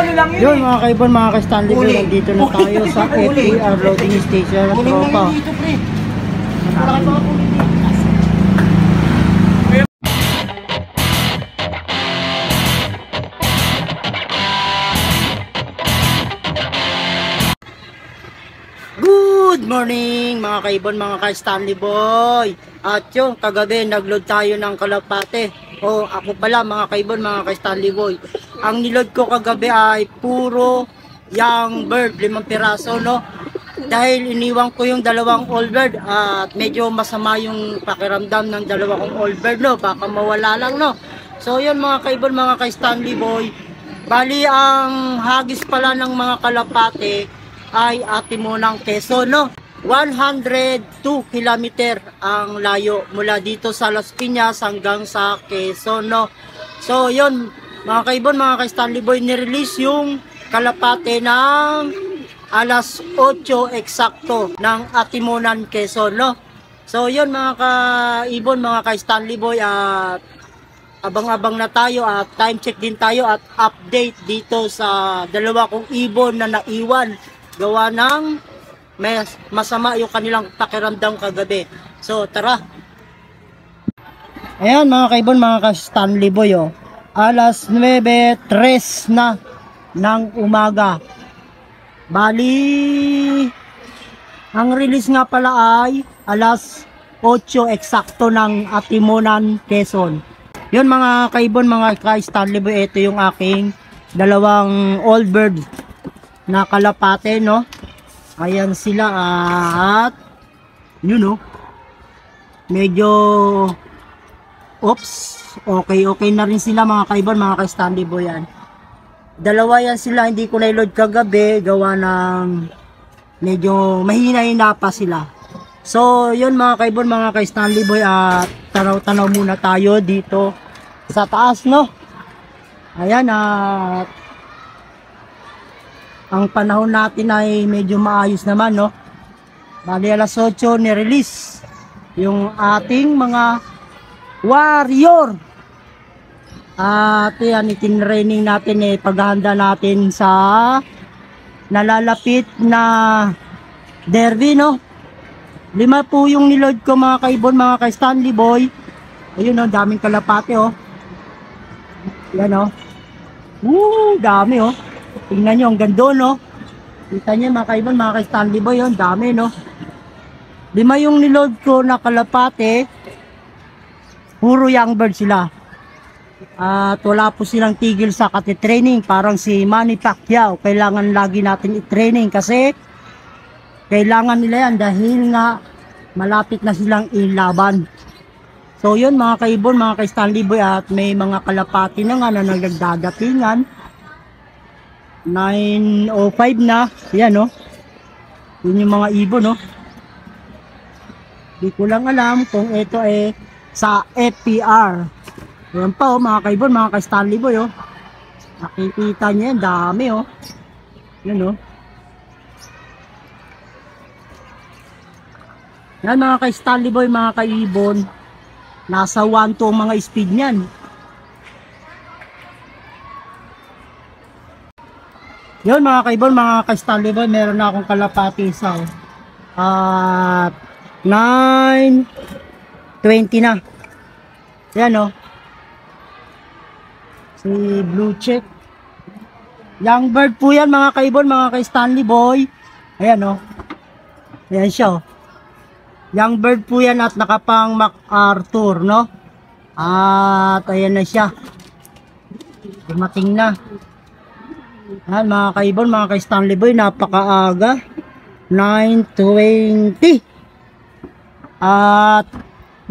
ano lang yun. Yun mga kaibon, mga ka-Stanley Boy, nandito na tayo sa FPR loading station at tropa. Good morning mga kaibon, mga ka-Stanley Boy. At yung kagabi nagload tayo ng kalapate. O ako pala mga kaibon, mga ka-Stanley Boy. Ang niload ko kagabi ay puro young bird, 5 piraso, no? Dahil iniwan ko yung dalawang old bird at medyo masama yung pakiramdam ng dalawang old bird, no? Baka mawala lang, no? So yun mga kaibon, mga ka-Stanley Boy. Bali ang hagis pala ng mga kalapate ay Atimonang, Quezon, no? 102 kilometer ang layo mula dito sa Las Piñas hanggang sa Quezon, no? So yun mga kaibon, mga ka-Stanley Boy, nirelease yung kalapate ng alas 8 eksakto ng Atimonan, Quezon, no? So yun mga kaibon, mga ka-Stanley Boy, at abang-abang na tayo at time check din tayo at update dito sa dalawa kong ibon na naiwan gawa ng masama yung kanilang pakiramdam kagabi. So tara. Ayan mga kaibon, mga ka-Stanley Boy, oh. Alas 9:03 na ng umaga. Bali ang release nga pala ay alas 8 eksakto ng Atimonan, Quezon. Yun mga kaibon, mga ka-Stanley Boy, ito yung aking dalawang old bird na kalapate, no? Ayan sila at yun, no? Medyo okay na rin sila mga kaibon, mga ka-Stanley Boy. Yan, dalawa yan sila, hindi ko na-load kagabi gawa ng medyo mahina-hina pa sila. So yun mga kaibon, mga ka-Stanley Boy, at tanaw-tanaw muna tayo dito sa taas, no? Ayan, at ang panahon natin ay medyo maayos naman, no? Bali alas 8 ni-release yung ating mga warrior. At yan, itinraining natin, paghahanda natin sa nalalapit na derby, no? 5 po yung niload ko mga kaibon, mga ka-Stanley Boy. Ayun, no, daming kalapate, oh. Yan, oh. Dami, oh. Tingnan nyo, ang ganda, no? Kita nyo mga kaibon, mga ka-Stanley Boy, yun, dami, no? 5 yung niload ko na kalapate. Puro young bird sila. At wala po silang tigil sa katitraining. Parang si Manny Pacquiao, kailangan lagi natin i-training kasi kailangan nila yan dahil nga malapit na silang ilaban. So yun mga kaibon, mga ka-Stanley Boy, at may mga kalapati na nga na nagdadatingan. 9:05 na. Yan, no? Yun yung mga ibon, no? Di ko lang alam kung ito sa FPR. Yan pa, oh, mga kaibon, mga ka-Stanley Boy, oh. Nakikita niyo yan, dami, oh. Yan, oh. Yan mga ka-Stanley Boy, mga kaibon. Nasa 1 to mga speed niyan. Yun mga kaibon, mga ka-Stanley Boy, meron na akong kalapati isa, oh. At 9:20 na. Yan, oh. Si Blue Check. Young bird po yan mga kaibon, mga ka-Stanley Boy. Ayan, oh. Ayan siya, oh. Young bird po yan at nakapang MacArthur, no? At ayan na siya. Dumating na. Ayan mga kaibon, mga ka-Stanley Boy, napakaaga. 9:20. At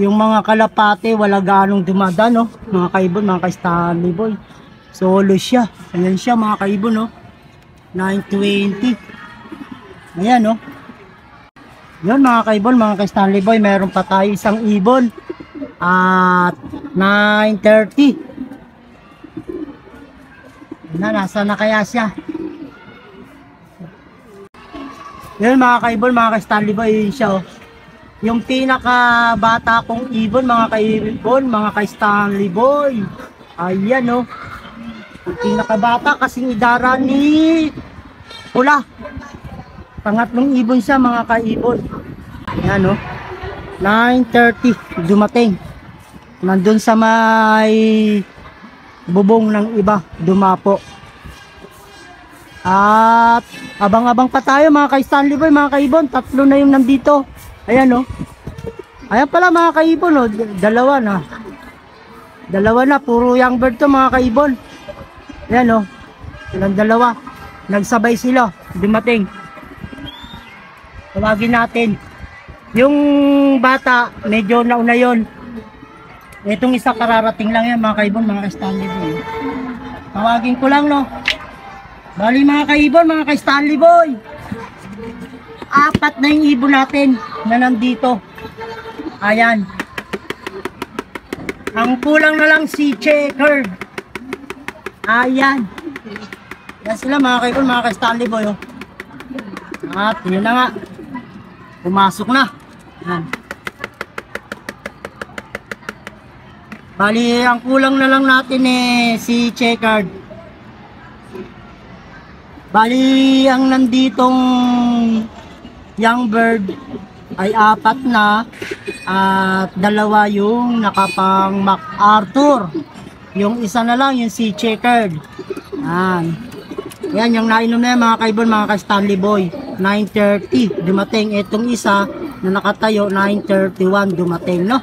yung mga kalapate wala ganong dumadaan, no? Mga kaibon, mga ka-Stanley Boy. Solo siya. Ayan siya mga kaibon, no? 9:20. Ayan, no? Yun mga kaibon, mga ka-Stanley Boy, meron pa tayo isang ibon at 9:30. Nasa na kaya siya? Yun mga kaibon, mga ka-Stanley Boy, yun siya, oh. Yung pinaka bata kong ibon, mga kaibon, mga ka-Stanley Boy. Ayan, oh. Ang pinakabata kasing idara ni Pula. Pangatlong ibon siya mga kaibon. Ayan o. 9:30 dumating. Nandun sa may bubong ng iba dumapo. At abang-abang pa tayo mga ka-Stanley Boy, mga kaibon. Tatlo na yung nandito. Ayan o. Ayan pala mga kaibon o. Dalawa na. Dalawa na. Puro young bird to mga kaibon. Ayan o. Silang dalawa. Nagsabay sila. Dumating. Tawagin natin. Yung bata, medyo nauna yun. Itong isa kararating lang yan mga kaibon, mga ka-Stanley Boy. Tawagin ko lang no. Bali mga kaibon, mga ka-Stanley Boy. 4 na yung ibon natin na nandito. Ayan. Ang kulang na lang si Checker. Ayan. Yan sila mga kaibon, mga ka-Stanley Boy. Oh. At yun na nga. Pumasok na. Yan. Bali, ang kulang na lang natin si Checkered. Bali, ang nanditong young bird ay 4 na at 2 yung nakapang MacArthur. Yung isa na lang yung si Checkered. Yan. Yan yung nainom na yan, mga kaibon, mga ka-Stanley Boy. 9:30 dumating. Itong isa na nakatayo 9:31 dumating, no?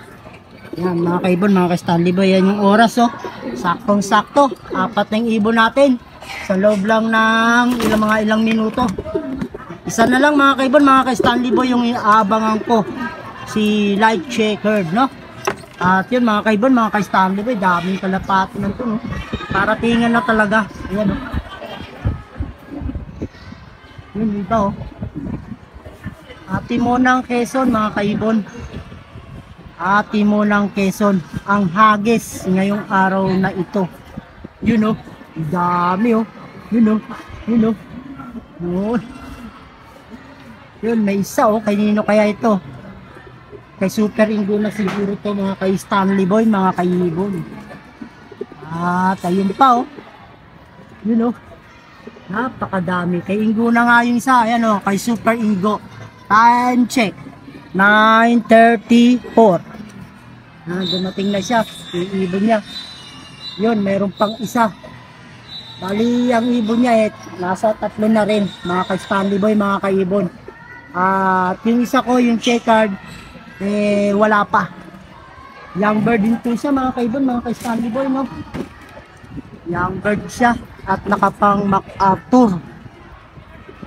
Yan mga kaibon, mga ka-Stanley Boy, yan yung oras, oh. Saktong sakto. 4 na yung ibon natin sa loob lang ng ilang minuto. Isa na lang mga kaibon, mga ka-Stanley Boy, yung aabangan ko, si Light Checkered, no? At yun mga kaibon, mga ka-Stanley Boy, daming kalapati nito, no? Paratingan na talaga. Ayan, oh. Yun dito, oh. Atimonang Quezon mga kaibon. Atimonang Quezon. Ang hagis ngayong araw na ito. Yun, oh. Dami, oh. Yun, oh. Yun, oh. Yun. Yun, may isa, oh. Kanino kaya ito? Kay Super Ingo na siguro to, mga kay Stanley Boy, mga kaibon. At ayun pa, oh. Yun, oh. Napakadami. Kay Ingo na nga yung isa. Ayan, oh. Kay Super Ingo. Time check. 9:34. Dumating na siya. Yung ibon niya. Yun, mayroon pang isa. Bali, ang ibon niya nasa 3 na rin. Mga kay Stanley Boy, mga kaibon. At yung isa ko, yung Checkered, wala pa. Young bird din po siya, mga kaibon, mga kay Stanley Boy, no? Young bird siya. At nakapang MacArthur.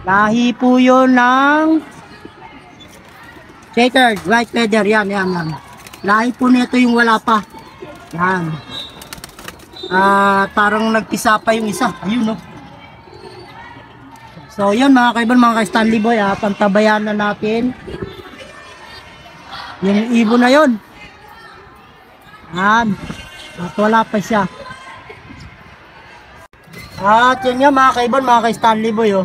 Lahi po yun ng Checkered, white feather, yan. Lahi po nito yung wala pa. Yan. Parang nagpisa pa yung isa. Ayun, no? So, yun mga kaibon, mga ka-Stanley Boy, pantabayan na natin yung ibon na yun. Yan. At wala pa siya. At yun nga mga kaibon, mga ka-Stanley Boy, oh.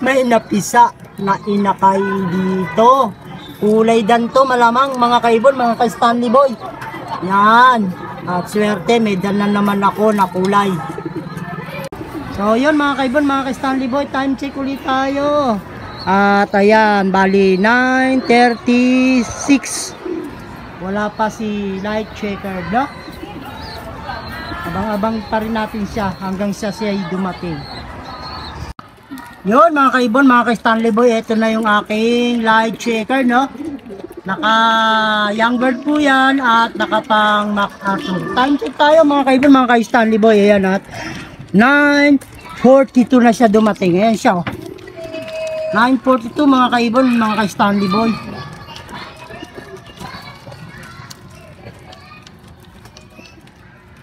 May napisa na inakay dito. Kulay danto malamang mga kaibon, mga ka-Stanley Boy. Yan. At swerte, may dala naman ako na kulay. So yun mga kaibon, mga ka-Stanley Boy, time check ulit tayo. At ayan, bali 9:36. Wala pa si Light Checkered, no? Abang-abang pa rin natin siya hanggang siya ay dumating. Yun mga kaibon, mga ka-Stanley Boy, ito na yung aking Light Checkered, no? Naka young bird po yan at nakapang MacArthur. Time check tayo mga kaibon, mga ka-Stanley Boy. Ayan, at 9:42 na siya dumating. Ayan siya, oh. 9:42 mga kaibon, mga ka-Stanley Boy.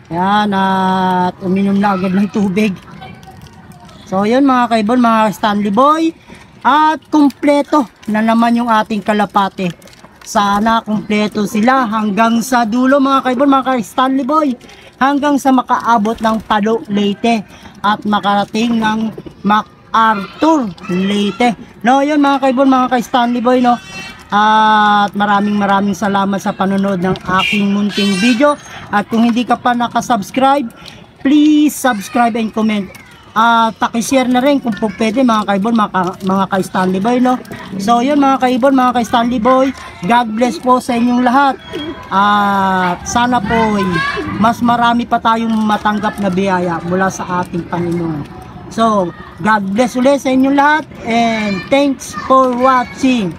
Ayan, at uminom na agad ng tubig. So yun mga kaibon, mga Stanley Boy. At kumpleto na naman yung ating kalapate. Sana kumpleto sila hanggang sa dulo mga kaibon, mga Stanley Boy. Hanggang sa makaabot ng Palo Leyte at makarating ng MacArthur Leyte. No, yun mga kaibon, mga Stanley Boy, no. At maraming salamat sa panonood ng aking munting video. At kung hindi ka pa nakasubscribe, please subscribe and comment. Paki-share na rin kung po pwede mga kaibon, mga ka-Stanley Boy, no? So yun mga kaibon, mga ka-Stanley Boy, God bless po sa inyong lahat. Sana po mas marami pa tayong matanggap na biyaya mula sa ating Panginoon. So God bless ulit sa inyong lahat and thanks for watching.